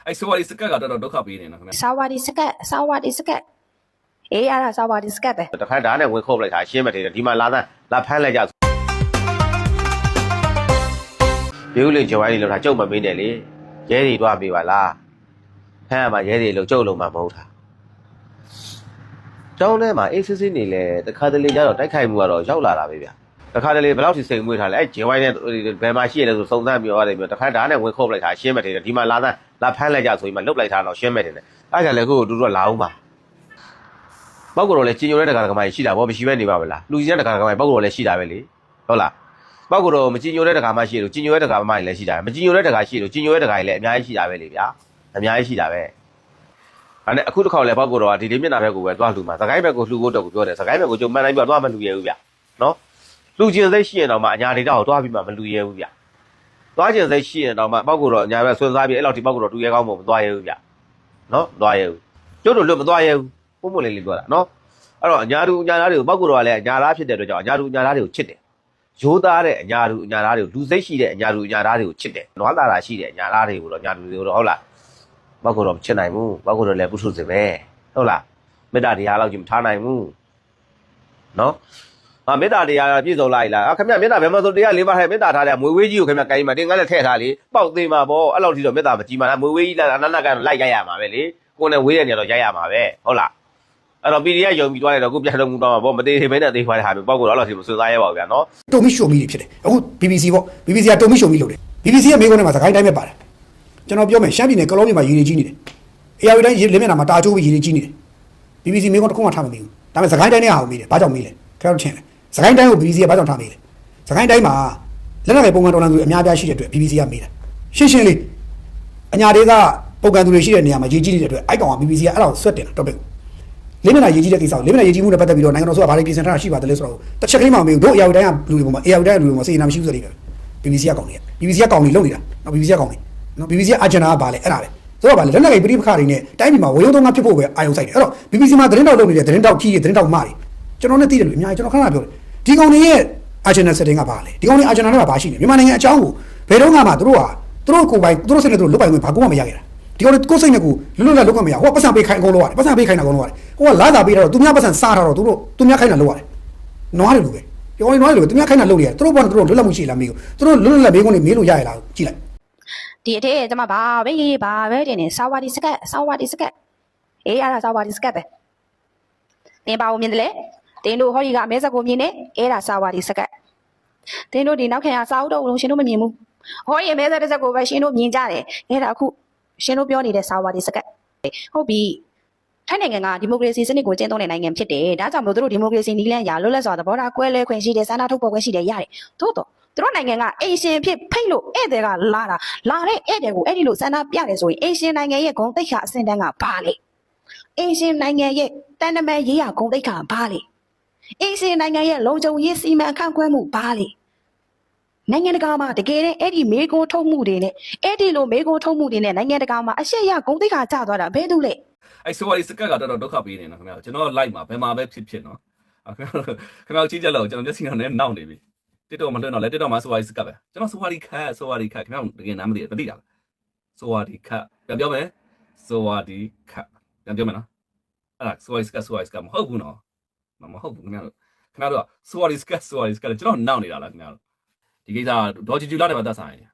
အဲ့ဆိုဝါဒီစကတ်ကတော့ဒုက္ခပေးနေနော်ခင်ဗျာ စာဝါဒီစကတ်အေးအဲ့ဒါစာဝါဒီစကတ်ပဲ တခါဓာတ်နဲ့ဝင်ခုတ်လိုက်တာရှင်းမတယ်ဒီမှာလာဖမ်းလိုက်ကြဒီလိုကြွားလေးလောက်တာကြုံမမင်းနဲ့လေရဲတွေတွားပေးပါလားဖမ်းရမှာရဲတွေလို့ကြုံလုံးမှာမဟုတ်တာကျောင်းထဲမှာအေးစစ်စစ်နေလဲတခါတလေကျတော့တိုက်ခိုက်မှုကတော့ရောက်လာတာပဲဗျတခါတလေဘယ်လောက်ထိစိတ်မွေးထားလဲအဲ့ဂျင်ဝိုင်းနဲ့ဘယ်မှာရှိရလဲဆိုစုံစမ်းပြောရတယ်ပြောတခါဓာတ်နဲ့ဝင်ခုတ်လိုက်တာရှင်းမတယ်ဒီမှာလာဖမ်းလိုက်ကြဆိုပြီးမှလုတ်လိုက်တာတော့ရှင်းမတယ်နဲ့အဲ့ဒါလည်းကိုတို့လာအောင်ပါပေါက်ကတော့လည်းကျင်ညိုတဲ့တကာကမိုင်ရှိတာဗောမရှိပဲနေပါမလားလူကြီးတဲ့တကာကမိုင်ပေါက်ကတော့လည်းရှိတာပဲလေဟုတ်လားပေါက်ကတော့မကျင်ညိုတဲ့တကာမှရှိလို့ကျင်ညိုတဲ့တကာမိုင်လည်းရှိတာမကျင်ညိုတဲ့တကာရှိလို့ကျင်ညိုတဲ့တကာကြီးလည်းအများကြီးရှိတာပဲလေဗျာအများကြီးရှိတာပဲအဲ့နဲ့အခုတစ်ခေါက်လည်းပေါက်ကတော့ဒီလေးမျက်နှာဘက်ကိုပဲသွားလှူမှာစကိုင်းဘက်ကိုလှူဖို့တော့ပြောတယ်စကိုင်းဘက်ကိုကျုံမှန်တိုင်းပြီးတော့သွားမလှူရဘူးဗျနော်လှူကျင်စိတ်ရှိရင်တော့မှအညာဒေတာကိုသွားပြီးမှမလှူရဘူးဗျသွားကျင်စိတ်ရှိရင်တော့မှပေါက်ကတော့အညာဘက်ဆွန်းစားပြီးအဲ့လောက်ဒီပေါက်ကတော့တူရဲကောင်းမို့မသွားရဘူးဗျနော်မသွားရဘူးကျုပ်တို့လွတ်မသွားရဘူးပုံမလေးလေးပြောတာနော်အဲ့တော့အညာသူအညာသားတွေကိုပောက်ကတော့လည်းအညာသားဖြစ်တဲ့အတွက်ကြောင့်အညာသူအညာသားတွေကိုချစ်တယ်ရိုးသားတဲ့အညာသူအညာသားတွေကိုလူစိတ်ရှိတဲ့အညာသူအညာသားတွေကိုချစ်တယ်နွားသားတာရှိတဲ့အညာသားတွေကိုတော့အညာသူတွေကိုတော့ဟုတ်လားပောက်ကတော့မချစ်နိုင်ဘူးပောက်ကတော့လည်းပုထုဇဉ်ပဲဟုတ်လားမေတ္တာတရားလောက်ကြီးမထားနိုင်ဘူးနော်မေတ္တာတရားပြည့်စုံလိုက်လားခင်ဗျမေတ္တာဘယ်မှာဆိုတရား၄ပါးထဲမေတ္တာထားတယ်မွေဝေးကြီးကိုခင်ဗျကိုင်းမှာတင်ကားလည်းထည့်ထားလေပေါက်သေးမှာပေါ့အဲ့လောက်ထိတော့မေတ္တာမကြီးမှာလားမွေဝေးကြီးလားအနန္တကလိုက်ရိုက်ရမှာပဲလေကိုယ်နဲ့ဝေးတဲ့နေရာတော့ရိုက်ရမှာပဲဟုတ်လားအဲ့တော့ PDF ယုံပြီးသွားတယ်တော့ကိုပြန်တော့မှုတော့မှာပေါ့မသေးသေးပဲနဲ့သေးခွာတဲ့ဟာမျိုးပေါက်ကတော့အဲ့လိုထိမစွန့်စားရပါဘူးဗျာနော် တုံမီရှိုမီတွေဖြစ်တယ်အခု BBC ပေါ့ BBC ကတုံမီရှိုမီလုပ်တယ် BBC ရဲ့မိကုန်းထဲမှာစကိုင်းတိုင်းပဲပါတယ်ကျွန်တော်ပြောမယ်ရှမ်းပြည်နယ်ကလောပြည်မှာရေကြီးနေတယ် AR တိုင်းရေလင်းမျက်နှာမှာတာချိုးပြီးရေကြီးနေတယ် BBC မိကုန်းတစ်ခုမှထားမသိဘူးဒါပေမဲ့စကိုင်းတိုင်းနဲ့ဟာကိုမေးတယ်ဘာကြောင့်မေးလဲခင်ဗျားတို့ထင်တယ်စကိုင်းတိုင်းကို BBC ကဘာကြောင့်ထားမေးလဲစကိုင်းတိုင်းမှာလက်နက်ပဲပုံမှန်တော်လန်သူအများပြားရှိတဲ့အတွက် BBC ကမေးတယ်ရှင်းရှင်းလေးအညာဒေသပုံကန်သူတွေရှိတဲ့နေရာမှာရေကြီးနေတဲ့အတွက်အိုက်ကောင်က BBC ကအဲ့လောက်ဆွတ်တင်တာ topicလေးမနာရေးကြီးတဲ့ကိစ္စလေးမနာရေးကြီးမှုနဲ့ပတ်သက်ပြီးတော့နိုင်ငံတော်ဆိုတာဘာတွေပြင်ဆင်ထားတာရှိပါတယ်လဲဆိုတော့တစ်ချက်ကလေးမှမမေးဘူးတို့ AR တိုင်းကလူတွေပုံမှာ AR တိုင်းကလူတွေပုံမှာစေနာမရှိဘူးဆိုတဲ့ BBC ကကောင်းနေ BBC ကကောင်းနေလုပ်နေတာနော် BBC ကကောင်းနေနော် BBC ကအဂျန်နာကဘာလဲအဲ့ဒါလေဆိုတော့ဘာလဲလက်နက်ကပြိပခါတွေနဲ့တိုင်းပြည်မှာဝေယုံသုံးကားဖြစ်ဖို့ပဲအာရုံစိုက်တယ်အဲ့တော့ BBC မှာသတင်းတောက်လုပ်နေတဲ့သတင်းတောက်ကြီးတွေသတင်းတောက်မတွေကျွန်တော်နဲ့သိတယ်လို့အများကြီးကျွန်တော်ခဏပြောတယ်ဒီကောင်တွေရဲ့ agenda setting ကဘာလဲဒီကောင်တွေ agenda နဲ့ဘာရှိနေမြန်မာနိုင်ငံအကြောင်းကိုဘယ်တော့မှသူတို့ကိုယ်ပိုင်သူတို့စိတ်နဲ့သူတို့လွတ်ပိုင်ခွင့်ဘာကိုမှမရခဲ့တာဒီကောင်ကိုယ်စိတ်နဲ့ကိုလွတ်လောက်မရဟိုကပတ်စံပေးခိုင်းအကုန်လုံးရတယ်ပတ်စံပေးခိုင်းတာအကုန်လုံးရတယ်ဟိုကလာတာပေးတော့သူများပတ်စံစားတာတော့သူများခိုင်းတာလုပ်ရတယ်နွားတယ်လူပဲဒီကောင်တွေနွားတယ်လူသူများခိုင်းတာလုပ်ရတယ်သူတို့ဘာသူတို့လွတ်လပ်မှုရှိလားမေးကိုသူတို့လွတ်လပ်မေးခွန်းတွေမေးလို့ရရလားကြည့်လိုက် ဒီအထက်ကျမဘာပဲတင်နေစာဝါဒီစကတ်အေးအဲ့ဒါစာဝါဒီစကတ်ပဲတင်ပါဦးမြင်တယ်လေတင်တို့ဟောဒီကအမဲဆက်ကိုမြင်နေအဲ့ဒါစာဝါဒီစကတ်တင်တို့ဒီနောက်ခင်ကစာအုပ်တော့လုံးရှင်တို့မမြင်ဘူးဟောဒီအမဲဆက်တစ်ချက်ကိုပဲရှင်တို့မြင်ကြတယ်အဲ့ဒါအခုရှင်တို့ပြောနေတဲ့စာဝါဒီစကတ်ဟုတ်ပြီထိုင်းနိုင်ငံကဒီမိုကရေစီစနစ်ကိုကျင့်သုံးတဲ့နိုင်ငံဖြစ်တယ်ဒါကြောင့်မို့တို့ဒီမိုကရေစီနည်းလမ်းရာလွတ်လပ်စွာသဘောထားကွဲလွဲခွင့်ရှိတယ်ဆန္ဒထုတ်ဖော်ခွင့်ရှိတယ်ရတယ်သို့တော့သူတို့နိုင်ငံကအေရှင်ဖြစ်ဖိတ်လို့ဧည့်သည်ကလာတဲ့ဧည့်သည်ကိုအဲ့ဒီလိုဆန္ဒပြတယ်ဆိုရင်အေရှင်နိုင်ငံရဲ့ဂုဏ်သိက္ခာအဆင့်တန်းကဘာလဲအေရှင်နိုင်ငံရဲ့တန်တမန်ရေးရာဂုဏ်သိက္ခာဘာလဲအေရှင်နိုင်ငံရဲ့လုံခြုံရေးစီမံခန့်ခွဲမှုဘာလဲနိုင်ငံတကာမှာတကယ်တဲ့အဲ့ဒီမေကွန်ထုတ်မှုတွေနဲ့အဲ့ဒီလိုမေကွန်ထုတ်မှုတွေနဲ့နိုင်ငံတကာမှာအရှက်ရဂုဏ်သိက္ခာကျသွားတာဘယ်သူလဲအဲ့ဆိုဝါဒီစကတ်ကတော့ဒုက္ခပေးနေနော်ခင်ဗျာကျွန်တော် like မှာဘယ်မှာပဲဖြစ်နော်ခင်ဗျာချင်းကြလို့ကျွန်တော်မျက်စိကလည်းနောက်နေပြီတစ်တော့မလွတ်တော့လဲတစ်တော့မှဆိုဝါဒီစကတ်ပဲကျွန်တော်ဆိုဝါဒီခတ်ခင်ဗျာတကယ်နားမသိတာလားဆိုဝါဒီခတ်ပြန်ပြောမယ်ဆိုဝါဒီခတ်ပြန်ပြောမယ်နော်အဲ့ဒါဆိုဝါဒီစကတ်မဟုတ်ဘူးနော်မဟုတ်ဘူးခင်ဗျာတို့ဆိုဝါဒီစကတ်ကျွန်တော်နောက်နေတာလားခင်ဗျာတို့ဒီကိစ္စဒေါ်ချူချူလာတယ်မှာသက်ဆိုင်တယ်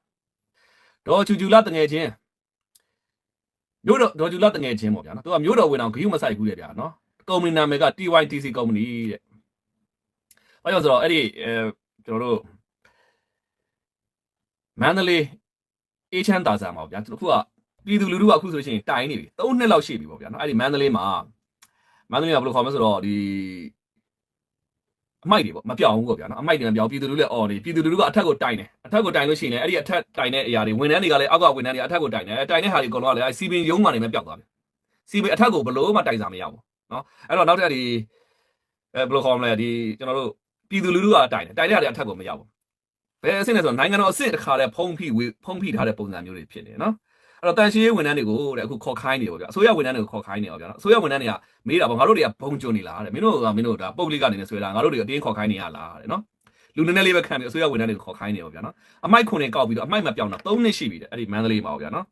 ဒေါ်ချူချူလာတငယ်ချင်းမျိုးတော့ဒေါ်ချူလာတငယ်ချင်းပေါ့ဗျာနော်သူကမျိုးတော်ဝင်အောင်ဂရုမစိုက်ဘူးလေဗျာနော်ကုမ္ပဏီနာမည်က TYTC ကုမ္ပဏီတဲ့ဘာလို့ဆိုတော့အဲ့ဒီကျွန်တော်တို့မန္တလေးအေးချမ်းတာဆန်ပါဗျာအခုကပြည်သူလူထုကအခုဆိုရှင်တိုင်နေပြီ3နှစ်လောက်ရှိပြီပေါ့ဗျာနော်အဲ့ဒီမန္တလေးမှာဘယ်လိုခေါ်မလဲဆိုတော့ဒီအမိုက်တွေပေါ့မပြောင်းဘူးပေါ့ဗျာနော်အမိုက်တွေမပြောင်းပြည်သူလူထုလည်းအော်နေပြည်သူလူထုကအထက်ကိုတိုင်တယ်အထက်ကိုတိုင်လို့ရှိရင်အဲ့ဒီအထက်တိုင်တဲ့အရာတွေဝန်ထမ်းတွေကလည်းအောက်ကဝန်ထမ်းတွေအထက်ကိုတိုင်တယ်တိုင်တဲ့ဟာတွေအကုန်လုံးကလည်းစီပင်ရုံးမှနေမဲ့ပျောက်သွားပြီစီပင်အထက်ကိုဘလို့မှတိုင်စာမရဘူးနော်အဲ့တော့နောက်ထပ်ဒီဘယ်လိုခေါ်မလဲဒီကျွန်တော်တို့ပြည်သူလူထုကတိုင်တဲ့ဟာတွေအထက်ကိုမရဘူးဘယ်အဆင့်လဲဆိုတော့နိုင်ငံတော်အဆင့်တစ်ခါတည်းဖုံးဖိထားတဲ့ပုံစံမျိုးတွေဖြစ်နေနော်အဲ့တော့တန်ရှင်းရေးဝန်ထမ်းတွေကိုတဲ့အခုခေါ်ခိုင်းနေပေါ့ဗျာအစိုးရဝန်ထမ်းတွေကိုခေါ်ခိုင်းနေပေါ့ဗျာနော်အစိုးရဝန်ထမ်းတွေကမေးတာပေါ့ငါတို့တွေကဘုံကျွနေလားတဲ့မင်းတို့ဒါပုတ်လိကနေဆွဲလာငါတို့တွေအတင်းခေါ်ခိုင်းနေရလားတဲ့နော်လူနည်းနည်းလေးပဲခံပြီးအစိုးရဝန်ထမ်းတွေကိုခေါ်ခိုင်းနေပေါ့ဗျာနော်အမိုက်ခွန်တွေကောက်ပြီးတော့အမိုက်မပြောင်းတာ3နှစ်ရှိပြီတဲ့အဲ့ဒီမန္တလေးမှာပေါ့ဗျာနော်